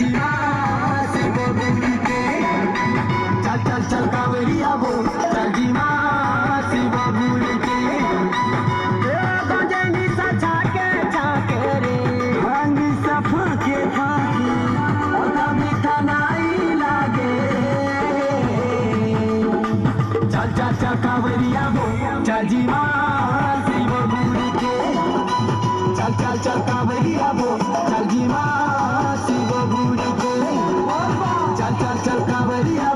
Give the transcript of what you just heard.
जी माँ शिव गुरु के। चल चल चल कांवरिया बोल चल जी माँ शिव गुरु के। गंजेंगी सा छाके छाके रे भांगी सा फूके फाके और मीठा नाई लागे। चल चल चल कांवरिया बोल चल जी माँ शिव गुरु के। चल चल चल कांवरिया बोल चल जी माँ शिव गुरु के। चल चल चल कांवरिया